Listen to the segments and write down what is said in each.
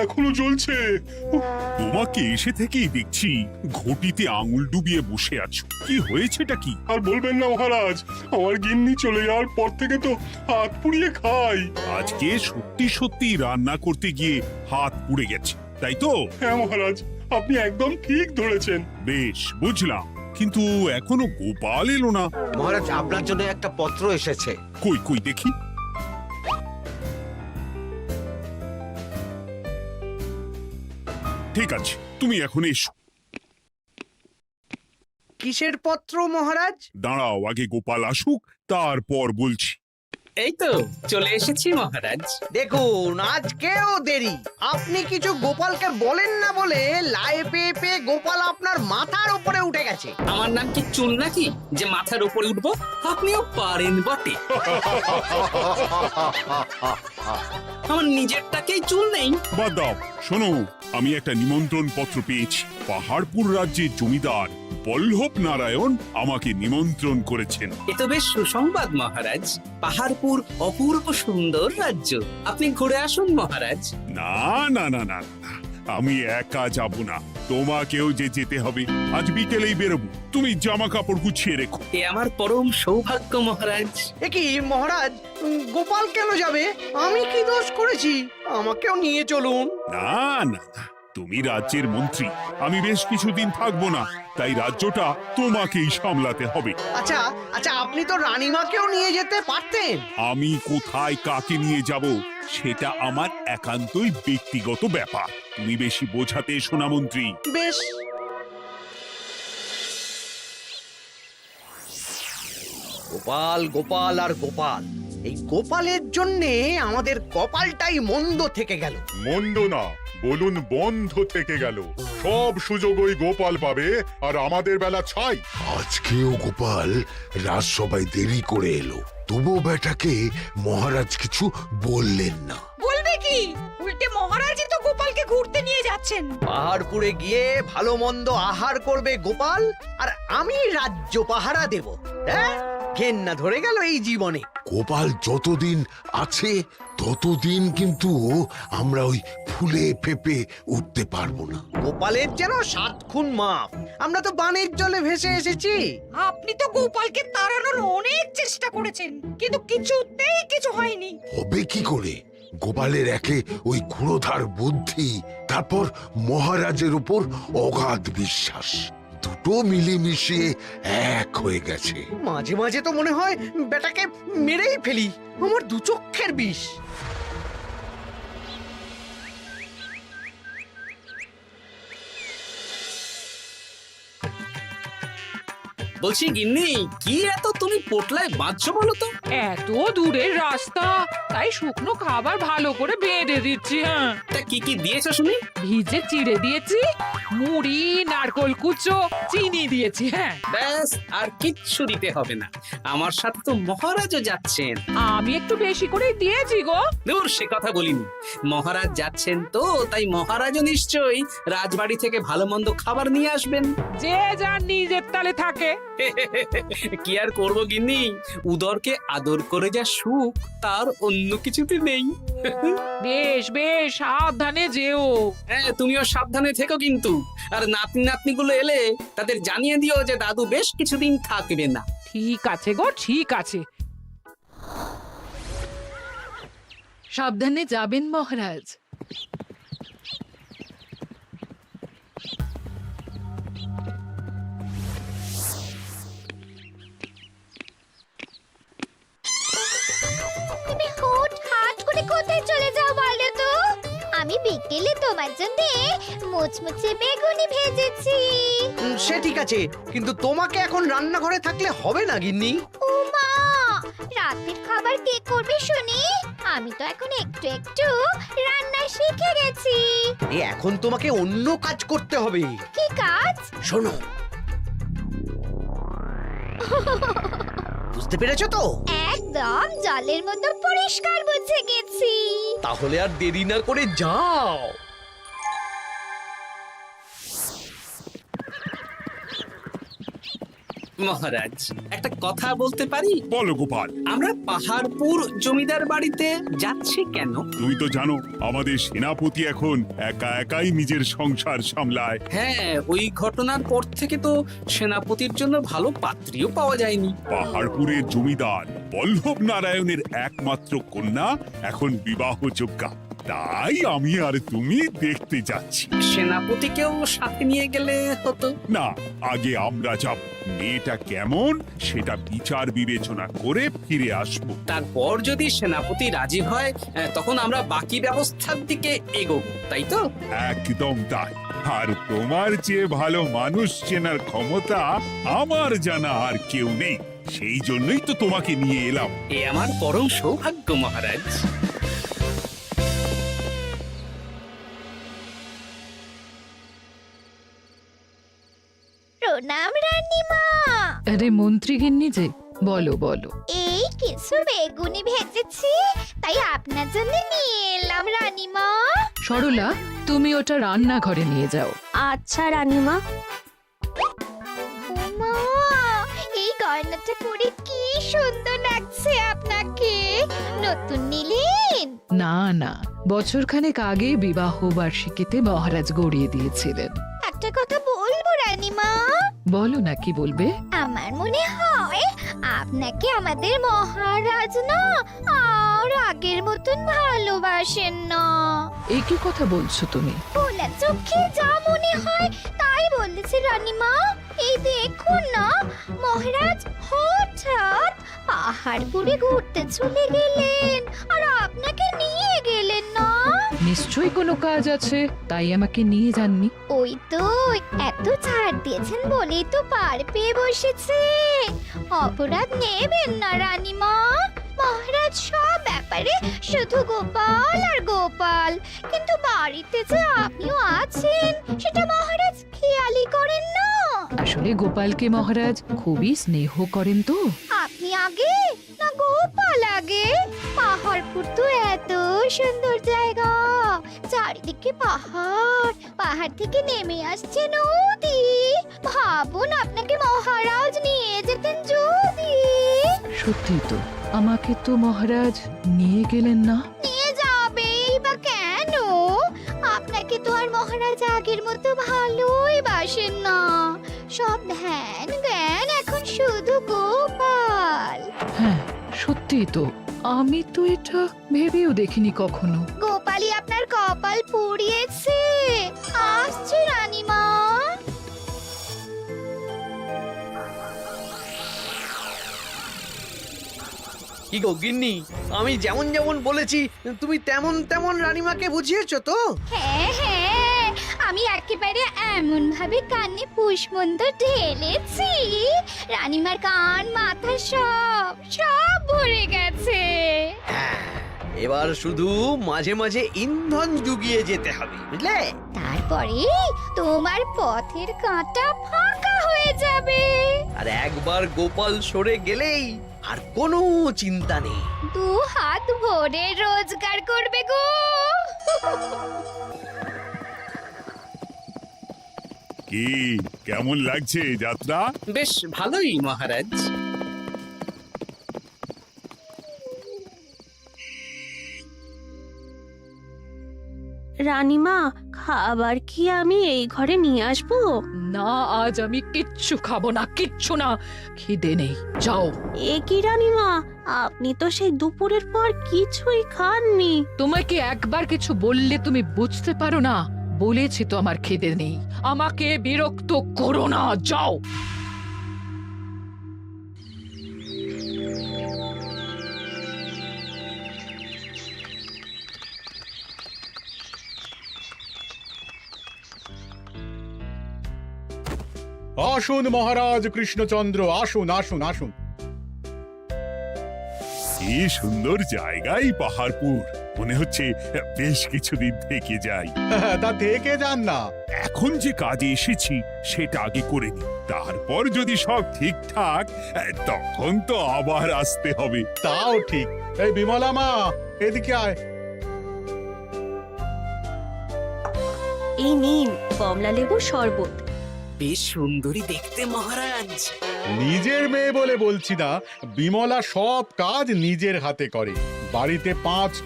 এখনো জ্বলছে। তোমাকে এসে থেকেই দেখছি ঘটিতে আঙুল ডুবিয়ে বসে আছো। কি হয়েছেটা কি? আর বলবেন না মহারাজ, আমার গিন্নি চলে যাওয়ার পর থেকে তো হাত পুড়িয়ে খাই। আজকে সত্যি সত্যি রান্না করতে গিয়ে হাত পুড়ে গেছে, তাই তো? হ্যাঁ মহারাজ, আপনি একদম ঠিক ধরেছেন। বেশ, বুঝলাম, কিন্তু এখনো গোপাল এলো না। মহারাজ, আপনার জন্য একটা পত্র এসেছে। কই কই দেখি। ঠিক আছে, তুমি এখন এসো। কিসের পত্র মহারাজ? দাঁড়াও, আগে গোপাল আসুক, তারপর বলছি। এই তো চলে এসেছি মহারাজ। দেখুন, আজকেও দেরি। আপনি কিছু গোপালকে বলেন না বলে লাই পেয়ে পেয়ে গোপাল আপনার মাথার উপরে উঠে গেছে। আমার নাম কি চুল নাকি যে মাথার উপরে উঠবো? আপনিও পারেন বটে। আমার নিজেরটাকেই চুল নেই। বাদ দাও, শোনো, আমি একটা নিমন্ত্রণ পত্র পেয়েছি। পাহাড়পুর রাজ্যের জমিদার বল্লভ নারায়ণ আমাকে নিমন্ত্রণ করেছেন। এ তো বেশ সুসংবাদ মহারাজ। পাহাড়পুর অপূর্ব সুন্দর রাজ্য, আপনি ঘুরে আসুন মহারাজ। না না না না না, আমি একা যাব না, তোমাকেও যে যেতে হবে। আজ বিকেলেই বেরোবো, তুমি জামা কাপড় গুছিয়ে রেখো। এ আমার পরম সৌভাগ্য মহারাজ। এ কি মহারাজ, গোপাল কেন যাবে? আমি কি দোষ করেছি? আমাকেও নিয়ে চলুন। না না না, তুমি রাজ্যের মন্ত্রী, আমি বেশ কিছুদিন থাকবো না, তাই রাজ্যটা তোমাকেই সামলাতে হবে। আচ্ছা আচ্ছা, আপনি তো রানীমাকেও নিয়ে যেতে পারতেন। আমি কোথায় কাকে নিয়ে যাব সেটা আমার একান্তই ব্যক্তিগত ব্যাপার। তুমি বেশি বোঝাতে এসো না মন্ত্রী। বেশ। গোপাল গোপাল আর গোপাল, এই গোপালের জন্যে আমাদের কপালটাই মন্দ থেকে গেল। মন্দ না, বলুন বন্ধ থেকে গেল। সব সুযোগ ওই গোপাল পাবে, আর আমাদের বেলা ছাই। আজকেও গোপাল রাজসভায় দেরি করে এলো, তবুও বেটাকে মহারাজ কিছু বললেন না। বলবে কি? উল্টে মহারাজই তো গোপালকে ঘুরতে নিয়ে যাচ্ছেন। পাহাড়পুরে গিয়ে ভালো মন্দ আহার করবে গোপাল, আর আমি রাজ্য পাহারা দেব। হ্যাঁ, ঘেন্না ধরে গেল এই জীবনে। গোপাল যতদিন আছে ততদিন কিন্তু আমরা ওই ফুলে ফেপে উঠতে পারবো না। গোপালের যেন 7 খুন মাপ। আমরা তো বানের জলে ভেসে এসেছি। আপনি তো গোপালকে তাড়ানোর অনেক চেষ্টা করেছেন, কিন্তু কিছুতেই কিছু হয়নি। হবে কি করে? গোপালের একে ওই ক্ষুরোধার বুদ্ধি, তারপর মহারাজের উপর অগাধ বিশ্বাস, দুটো মিলেমিশে এক হয়ে গেছে। মাঝে মাঝে তো মনে হয় বেটাকে মেরেই ফেলি। আমার দু চক্ষের বিষ। বলছি গিন্নি, কি এত তুমি পোটলায় বাঁধছো বলো তো? এত দূরের রাস্তা, তাই শুকনো খাবার ভালো করে বেঁধে দিচ্ছি। হ্যাঁ, তা কি কি দিয়েছো শুনি? ভিজে চিড়ে দিয়েছি, মুড়ি, নারকোল কুচো, চিনি দিয়েছি। হ্যাঁ, ব্যাস, আর কিচ্ছু দিতে হবে না। আমার সাথে তো মহারাজও যাচ্ছেন। আমি একটু বেশি করে দিয়েছি গো। দূর, সে কথা বলিনি। মহারাজ যাচ্ছেন তো, তাই মহারাজও নিশ্চয়ই রাজবাড়ি থেকে ভালো মন্দ খাবার নিয়ে আসবেন। যে যার নিজের তালে থাকে। কি আর করবো গিন্নি, উদরকে আদর করে যা সুখ তার অন্য কিছুতে নেই। বেশ বেশ, সাবধানে যেও। হ্যাঁ, তুমিও সাবধানে থেকো কিন্তু। আর নাতনি নাতনিগুলো এলে তাদের জানিয়ে দিও যে দাদু বেশ কিছুদিন থাকবে না। ঠিক আছে গো, ঠিক আছে। সাবধানে যাবেন মহারাজ। তুমি হুটহাট করে কোথায় চলে যাও বলো তো? আমি বিকেলে তোমার জন্য মুচমুচে বেগুনি ভেজেছি। সে ঠিক আছে, কিন্তু তোমাকে এখন রান্নাঘরে থাকলে হবে না গিন্নি। ও মা, রাতের খাবার কে করবে শুনি? আমি তো এখন একটু একটু রান্না শিখে গেছি। এখন তোমাকে অন্য কাজ করতে হবে। কি কাজ? শোনো, বুঝতে পেরেছো তো? একদম জলের মতো পরিষ্কার বুঝে গেছি। তাহলে আর দেরি না করে যাও। মহারাজ একটা কথা বলতে পারি? বলো গোপাল। আমরা পাহাড়পুর জমিদার বাড়িতে যাচ্ছি কেন? তুমি তো জানো আমাদের সেনাপতি এখন একা একাই নিজের সংসার সামলায়। হ্যাঁ, ওই ঘটনার পর থেকে তো সেনাপতির জন্য ভালো পাত্রীও পাওয়া যায়নি। পাহাড়পুরের জমিদার বল্লভ নারায়ণের একমাত্র কন্যা এখন বিবাহযোগ্যা, তাই আমি আর তুমি দেখতে যাচ্ছি। সেনাপতিকেও সাথে নিয়ে গেলে হতো। না, আগে আমরা যাব, মেয়েটা কেমন সেটা বিচার বিবেচনা করে ফিরে আসব। তারপর যদি সেনাপতি রাজি হয় তখন আমরা বাকি ব্যবস্থার দিকে এগোবো, তাই তো? একদম তাই। আর তোমার যে ভালো মানুষ চেনার ক্ষমতা আমার জানা আর কেউ নেই, সেই জন্যই তো তোমাকে নিয়ে এলাম। এ আমার পরম সৌভাগ্য মহারাজ। প্রণাম রানীমা। আরে মন্ত্রী গিন্নি যে, বলো বলো। এই কিছু বেগুনি ভেজেছি, তাই আপনার জন্য নিয়ে এলাম রানীমা। সরলা, তুমি ওটা রান্নাঘরে নিয়ে যাও। আচ্ছা রানীমা। মা, এই গয়নাটা পরে কি সুন্দর লাগছে আপনাকে। নতুন নিলেন? না না, বছরখানেক আগে বিবাহ বার্ষিকীতে মহারাজ গড়িয়ে দিয়েছিলেন। একটা কথা বলবো রানীমা? বলো না, কি বলবে? আমার মনে হয় আপনাকে আমাদের মহারাজ না আর আগের মতন ভালোবাসেন না। এই কি কথা বলছো তুমি? খোলা চোখে যা মনে হয় তাই বলেছে রানীমা। এই দেখুন না, মহারাজ হঠাৎ পাহাড়পুরে ঘুরতে চলে গেলেন আর আপনাকে নিয়ে গেলেন না। নিশ্চয়ই কোনো কাজ আছে, তাই আমাকে নিয়ে যাননি। ওই তো, এত ছাড় দিয়েছেন বলেই তো পার পেয়ে বসেছে। অপরাধ নেবেন না রানীমা। মহারাজ সব ব্যাপারে শুধু গোপাল আর গোপাল, কিন্তু বাড়িতে যে আপনিও আছেন সেটা মহারাজ খেয়ালই করেন না। আসলে গোপালকে মহারাজ খুবই স্নেহ করেন তো। আপনি আগে না গোপাল আগে? পাহাড়পুর তো এত সুন্দর জায়গা, চারিদিকে পাহাড়, পাহাড় থেকে নেমে আসছে নদী। ভাবুন আপনাকে মহারাজ নিয়ে যেতেন যদি। সত্যি তো, আমাকে তো মহারাজ নিয়ে গেলেন না। নিয়ে যাবেই বা কেন? আপনাকে তো আর মহারাজ আগের মতো ভালোই বাসেন না। সব ধ্যান জ্ঞান এখন শুধু গোপাল। হ্যাঁ, সত্যি তো, আমি তো এটা ভেবেও দেখিনি কখনো। গোপালই আপনার কপাল পুড়িয়েছে। আসছে রানীমা। কি গো গিন্নি, আমি যেমন যেমন বলেছি তুমি তেমন তেমন রানীমাকে বুঝিয়েছো তো? হ্যাঁ হ্যাঁ, আমি একেবারে এমন ভাবে কানে পুষ্পমন্ত ঢেলেছি, রানীমার কান মাথা সব সব ভরে গেছে। এবার শুধু মাঝে মাঝে ইন্ধন জুগিয়ে যেতে হবে, বুঝলে? তারপরে তোমার পথের কাঁটা ফাঁকা হয়ে যাবে। আর একবার গোপাল সরে গেলেই আর কোনো চিন্তা নেই। দু হাত ভরে রোজগার করবে গো। কি কেমন লাগছে যাত্রা? বেশ ভালোই মহারাজ। রানীমা, খাবার কি আমি এই ঘরে নিয়ে আসবো? না, আজ আমি কিচ্ছু খাবো না, কিচ্ছু না, খিদে নেই, যাও। এ কি রানীমা, আপনি তো সেই দুপুরের পর কিছুই খাননি। তোমাকে একবার কিছু বললে তুমি বুঝতে পারো না? বলেছি তো আমার খিদে নেই, আমাকে বিরক্ত করো না, যাও। আসুন মহারাজ কৃষ্ণচন্দ্র, আসুন আসুন আসুন। কি সুন্দর জায়গায় পাহাড়পুর, মনে হচ্ছে বেশ কিছুদিন থেকে যাই। তা থেকে যান না। এখন যে কাজে এসেছি সেটা আগে করে নি, তারপর যদি সব ঠিকঠাক, তখন তো আবার আসতে হবে। তাও ঠিক। এই বিমলা মা, এদিকে আয়। এই নিন কমলা লেবু শরবত। বেশ সুন্দরী দেখতে মহারাজ। নিজের মেয়ে বলে বলছি না, বিমলা সব কাজ নিজের হাতে করে। বাড়িতে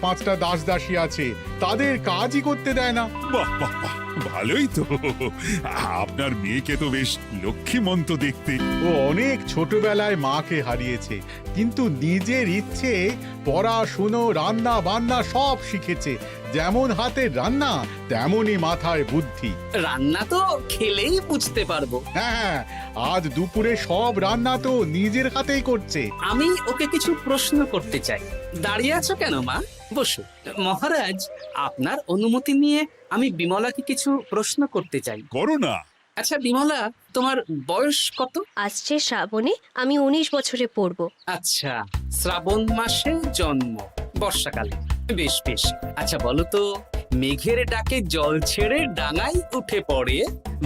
পাঁচটা দাস দাসী আছে, তাদের কাজই করতে দেয় না। বাহ বাহ বাহ, ভালোই তো। আপনার মেয়েকে তো বেশ লক্ষ্মীমন্ত দেখতে। ও অনেক ছোটবেলায় মাকে হারিয়েছে, কিন্তু নিজের ইচ্ছে পড়াশুনো রান্না বান্না সব শিখেছে। যেমন হাতের রান্না তেমনই মাথায় বুদ্ধি। রান্না তো খেলেই বুঝতে পারবো। হ্যাঁ, আজ দুপুরে সব রান্না তো নিজের হাতেই করছে। আমি ওকে কিছু প্রশ্ন করতে চাই। দাঁড়িয়ে আছো কেন মা? বসো। মহারাজ, আপনার অনুমতি নিয়ে আমি বিমলাকে কিছু প্রশ্ন করতে চাই। করো না। আচ্ছা বিমলা, তোমার বয়স কত? আসছে শ্রাবণে আমি 19 বছরে পড়ব। আচ্ছা, শ্রাবণ মাসে জন্ম, বর্ষাকালে। বেশ বেশ। আচ্ছা বলো তো, মেঘের ডাকে জল ছেড়ে ডাঙায় উঠে পড়ে,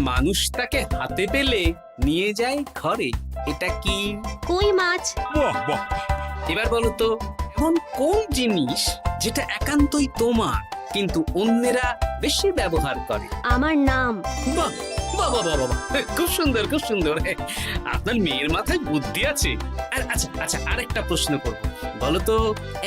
মানুষ তাকে হাতে পেলে নিয়ে যায় ঘরে, এটা কি? কই মাছ। বাহ বাহ, এবার বলো তো, এমন কোন জিনিস যেটা একান্তই তোমার কিন্তু অন্যেরা বেশি ব্যবহার করে? আমার নাম। বাহ বাবা বাবা, খুব সুন্দর খুব সুন্দর। আপনার মেয়ের মাথায় বুদ্ধি আছে। আচ্ছা আচ্ছা, আরেকটা প্রশ্ন করব। বলো তো,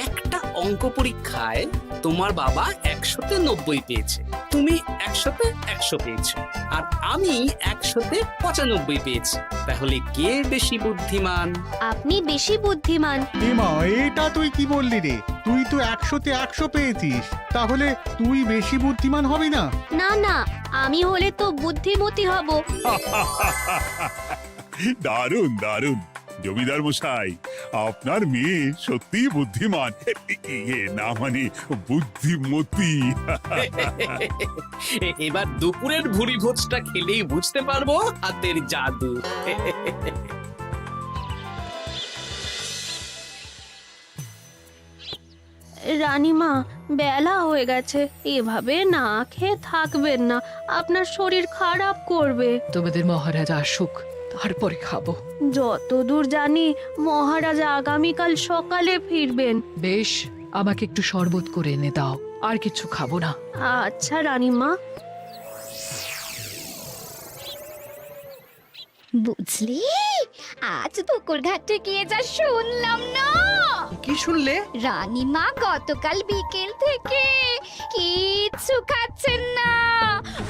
একটা অঙ্ক পরীক্ষায় তোমার বাবা 100-তে 90 পেয়েছে, তুমি 100-তে 100 পেয়েছো, আর আমি 100-তে 95 পেয়েছি। তাহলে কে বেশি বুদ্ধিমান? আপনি বেশি বুদ্ধিমান। মা, এটা তুই কি বললি রে? তুই তো 100-তে 100 পেয়েছিস, তাহলে তুই বেশি বুদ্ধিমান হবি না? না না, আমি হলে তো বুদ্ধিমতী হব। দারুণ দারুণ। জমিদার মশাই, আপনার মেয়ে সত্যি বুদ্ধিমান, না মানে বুদ্ধিমতী। এবার দুপুরের ভুরি ভোজটা খেলেই বুঝতে পারবো হাতের জাদু। রানীমা, বেলা হয়ে গেছে, এভাবে না খেয়ে থাকবেন না, আপনার শরীর খারাপ করবে। তোমাদের মহারাজ আসুক, তারপরে খাবো। যতদূর জানি মহারাজ আগামীকাল সকালে ফিরবেন। বেশ, আমাকে একটু শরবত করে এনে দাও, আর কিছু খাবো না। আচ্ছা রানীমা। বুঝলি, আজ পুকুর ঘাটে গিয়ে যা শুনলাম না। কি শুনলে? রানীমা গতকাল বিকেল থেকে কিচ্ছু খাচ্ছেন না,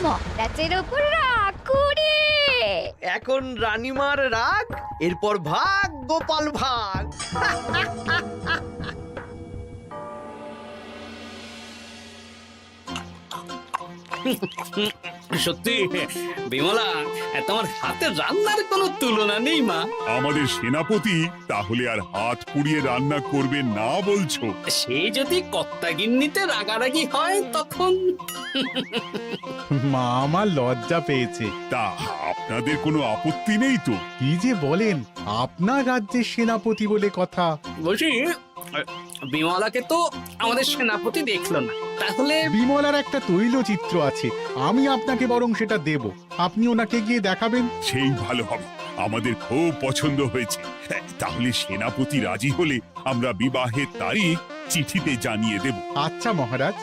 মহারাজের ওপর রাগ করে। এখন রানীমার রাগ, এরপর ভাগ গোপাল ভাগ। সত্যি বিমলা, তোমার হাতের রান্নার কোনো তুলনা নেই মা। আমাদের সেনাপতি তাহলে আর হাত পুড়িয়ে রান্না করবে না বলছো? সে যদি কর্তাগিন্নিতে রাগারাগি হয় তখন। মা আমার লজ্জা পেয়েছে। তা আপনাদের কোনো আপত্তি নেই তো? কি যে বলেন, আপনার রাজ্যের সেনাপতি বলে কথা। বলছি, বিমলাকে তো আমাদের সেনাপতি দেখলো না, তাহলে? বিমলার একটা তৈলচিত্র আছে, আমি আপনাকে বরং সেটা দেব, আপনি ওনাকে গিয়ে দেখাবেন। সেই ভালো হবে, আমাদের খুব পছন্দ হয়েছে। তাহলে সেনাপতি রাজি হলে আমরা বিবাহের তারিখ চিঠিতে জানিয়ে দেব। আচ্ছা মহারাজ।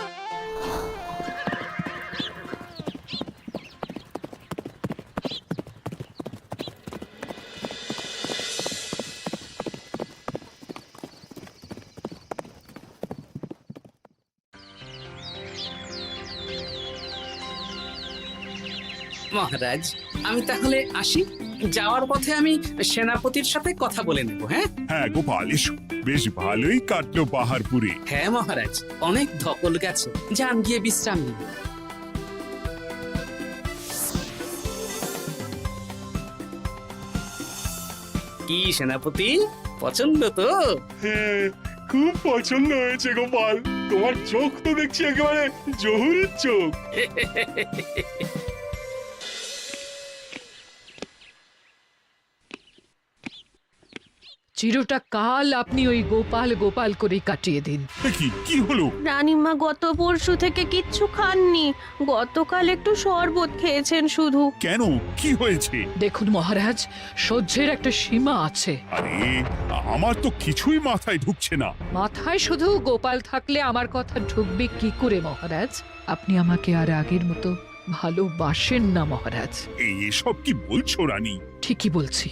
মহারাজ, আমি তাহলে আসি। যাওয়ার পথে আমি সেনাপতির সাথে কথা বলে নেব। হ্যাঁ হ্যাঁ গোপাল, এসো। বেশ ভালোই কাটলো পাহাড়পুরে। হ্যাঁ মহারাজ, অনেক ধকল গেছে, যান গিয়ে বিশ্রাম নিন। কি সেনাপতি, পছন্দ তো? হ্যাঁ, খুব পছন্দ হয়েছে গোপাল। তোমার চোখ তো দেখছি একেবারে জহুরির চোখ। চিরটা কাল আপনি ওই গোপাল গোপাল করে কাটিয়ে দিন। কি হলো? রানীমা গত পরশু থেকে কিচ্ছু খাননি, গতকাল একটু শরবত খেয়েছেন শুধু। কেন, কি হয়েছে? দেখুন মহারাজ, সহ্যের একটা সীমা আছে। আরে, আমার তো কিছুই মাথায় ঢুকছে না। মাথায় শুধু গোপাল থাকলে আমার কথা ঢুকবে কি করে মহারাজ? আপনি আমাকে আর আগের মতো ভালোবাসেন না মহারাজ। এসব কি বলছো রানী? ঠিকই বলছি।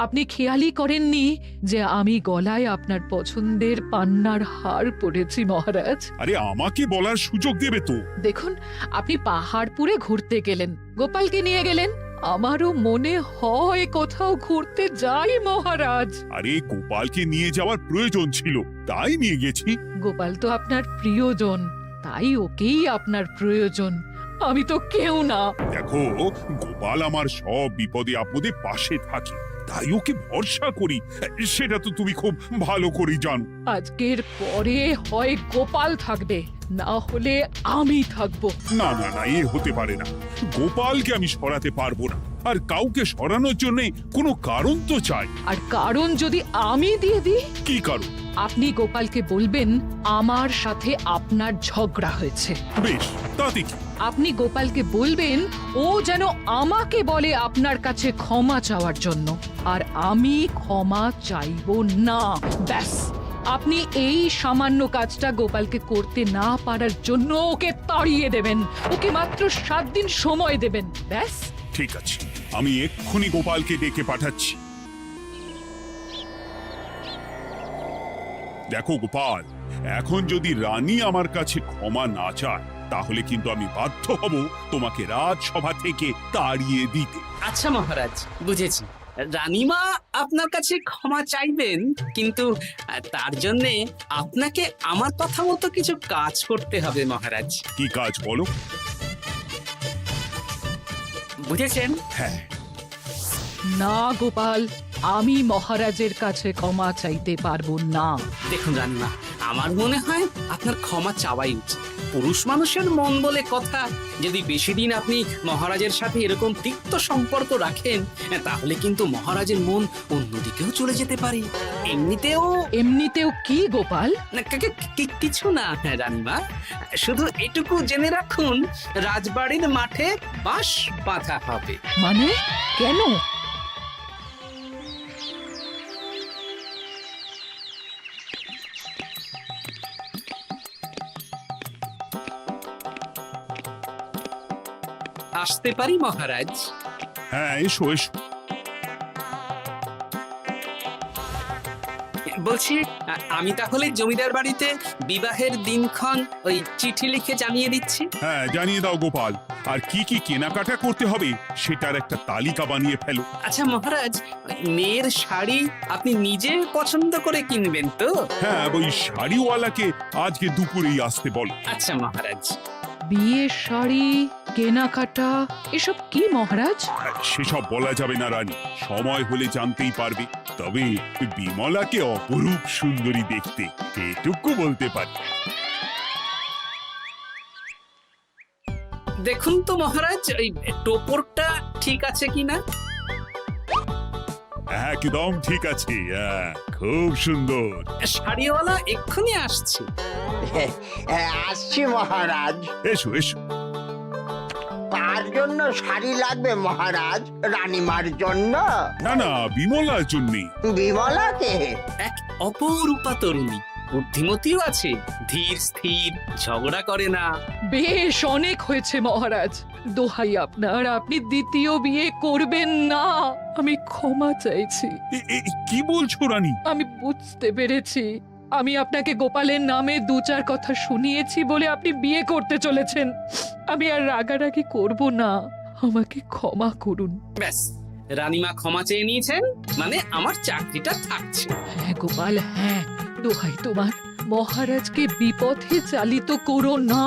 আপনি খেয়ালই করেননি যে আমি গলায় আপনার পছন্দের পান্নার হার পরেছি মহারাজ? আরে আমাকে বলার সুযোগ দেবে তো। দেখুন, আপনি পাহাড়পুরে ঘুরতে গেলেন, গোপালকে নিয়ে গেলেন। আমারও মনে হয় কোথাও ঘুরতে যাই মহারাজ। আরে গোপালকে নিয়ে যাওয়ার প্রয়োজন ছিল, তাই নিয়ে গেছি। গোপাল তো আপনার প্রিয়জন, তাই ওকেই আপনার প্রয়োজন। আমি তো কেউ না। দেখো, গোপাল আমার সব বিপদে আপদে পাশে থাকে, তাই ওকে ভরসা করি। সেটা তো তুমি খুব ভালো করে জানো। আজকের পরে হয় গোপাল থাকবে, না হলে আমি থাকবো। না না না, এ হতে পারে না। গোপালকে আমি সরাতে পারবো না, আর কাউকে সরানোর জন্য কোনো কারণ তো চাই। আর কারণ যদি আমি দিয়ে দিই? কি কারণ? আপনি গোপালকে বলবেন আমার সাথে আপনার ঝগড়া হয়েছে। বেশ, তাতে কি? আপনি গোপালকে বলবেন ও যেন আমাকে বলে আপনার কাছে ক্ষমা চাওয়ার জন্য, আর আমি ক্ষমা চাইবো না। ব্যাস, আপনি এই সামান্য কাজটা গোপালকে করতে না পারার জন্য ওকে তাড়িয়ে দেবেন। ওকে মাত্র 7 দিন সময় দেবেন। ব্যাস। ঠিক আছে, আমি এক্ষুনি গোপালকে ডেকে পাঠাচ্ছি। দেখো গোপাল, এখন যদি রানী আমার কাছে ক্ষমা না চায়, তাহলে কিন্তু আমি বাধ্য হব তোমাকে রাজসভা থেকে তাড়িয়ে দিতে। আচ্ছা মহারাজ, বুঝেছি। রানীমা আপনার কাছে ক্ষমা চাইবেন, কিন্তু তার জন্যে আপনাকে আমার কথা মতো কিছু কাজ করতে হবে মহারাজ। কি কাজ বলো? বুঝেছেন? হ্যাঁ। না গোপাল, আমি মহারাজের কাছে ক্ষমা চাইতে পারবো না। দেখুন রানীমা, আমার মনে হয় আপনার ক্ষমা চাওয়াই উচিত। পুরুষ মানুষের মন বলে কথা, যদি বেশি দিন আপনি মহারাজের সাথে এরকম তিক্ত সম্পর্ক রাখেন, তাহলে কিন্তু মহারাজের মন অন্যদিকেও চলে যেতে পারে। এমনিতেও কি গোপাল? না, কিছু না রানীমা, শুধু এটুকু জেনে রাখুন, রাজবাড়ির মাঠে বাঁশ বাঁধা হবে। মানে কেন? আসতে পারি মহারাজ? হ্যাঁ, এসো এসো। বলছি, আমি তাহলে জমিদার বাড়িতে বিবাহের দিনক্ষণ ওই চিঠি লিখে জানিয়ে দিচ্ছি। হ্যাঁ, জানিয়ে দাও গোপাল। আর কি কি কেনাকাটা করতে হবে সেটার একটা তালিকা বানিয়ে ফেলো। আচ্ছা মহারাজ, মেয়ের শাড়ি আপনি নিজে পছন্দ করে কিনবেন তো? হ্যাঁ, ওই শাড়িওয়ালাকে আজকে দুপুরেই আসতে বলো। আচ্ছা মহারাজ। বিয়ের শাড়ি, কেনাকাটা, এসব কি মহারাজ? সেসব বলা যাবে না রানী, সময় হলে জানতেই পারবে। তবে বিমলাকে অপরূপ সুন্দরী দেখতে, এটুকু বলতে পারি। দেখুন তো মহারাজ, ওই টোপরটা ঠিক আছে কিনা? একদম ঠিক আছে, খুব সুন্দর। শাড়িওয়ালা এক্ষুনি আসছে। আসছি মহারাজ। এসো এসো। কার জন্য শাড়ি লাগবে মহারাজ? রানীমার জন্য? না না, বিমলার জন্যে। বিমলাকে? এক অপরূপা তরুণী, বুদ্ধিমতীও আছে, ধীর স্থির, ঝগড়া করে না। বেশ, অনেক হয়েছে মহারাজ। দোহাই আপনার, আপনি দ্বিতীয় বিয়ে করবেন না। আমি ক্ষমা চাইছি। কি বলছো রানী? আমি বুঝতে পেরেছি, আমি আপনাকে গোপালের নামে 2-4 কথা শুনিয়েছি বলে আপনি বিয়ে করতে চলেছেন। আমি আর রাগারাগি করব না, আমাকে ক্ষমা করুন। ব্যাস, রানীমা ক্ষমা চেয়ে নিয়েছেন, মানে আমার চাকরিটা থাকছে। হ্যাঁ গোপাল, হ্যাঁ, দোহাই তোমার, মহারাজকে বিপথে চালিত করো না।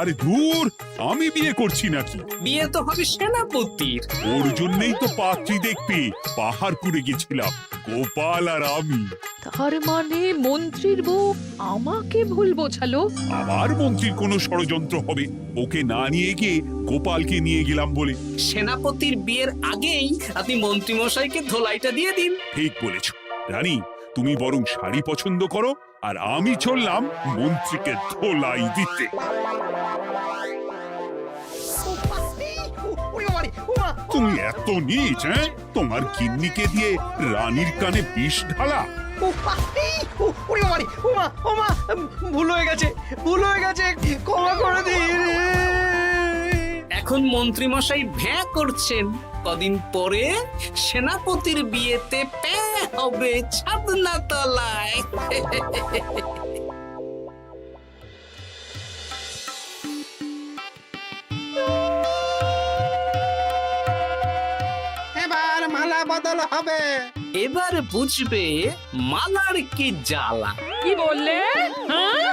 আরে দূর, আমি বিয়ে করছি নাকি? বিয়ে তো হবে সেনাপতির। ওর জন্যই তো পাত্রী দেখতে পাহাড়পুরে গেছিলাম, গোপাল আর আমি। তার মানে মন্ত্রীর বউ আমাকে ভুল বোঝালো? আবার মন্ত্রীর কোনো ষড়যন্ত্র হবে, ওকে না নিয়ে গিয়ে গোপালকে নিয়ে গেলাম বলে। সেনাপতির বিয়ের আগেই আপনি মন্ত্রী মশাইকে ধোলাইটা দিয়ে দিন। ঠিক বলেছ রানী, তুমি বরং শাড়ি পছন্দ করো, আর আমি চললাম মন্ত্রীকে ধোলাই দিতে। তুমি এত নীচ, হ্যাঁ? তোমার গিন্নিকে দিয়ে রানীর কানে বিষ ঢালা। ভুল হয়ে গেছে, ক্ষমা করে দিন। এখন মন্ত্রীমশাই ভ্যাঁ করছেন, কদিন পরে সেনাপতির বিয়েতে প্যাঁ হবে ছাদনা তলায়। এবার মালা বদল হবে। এবার বুঝবে মালার কি জ্বালা। কি বললে? হ্যাঁ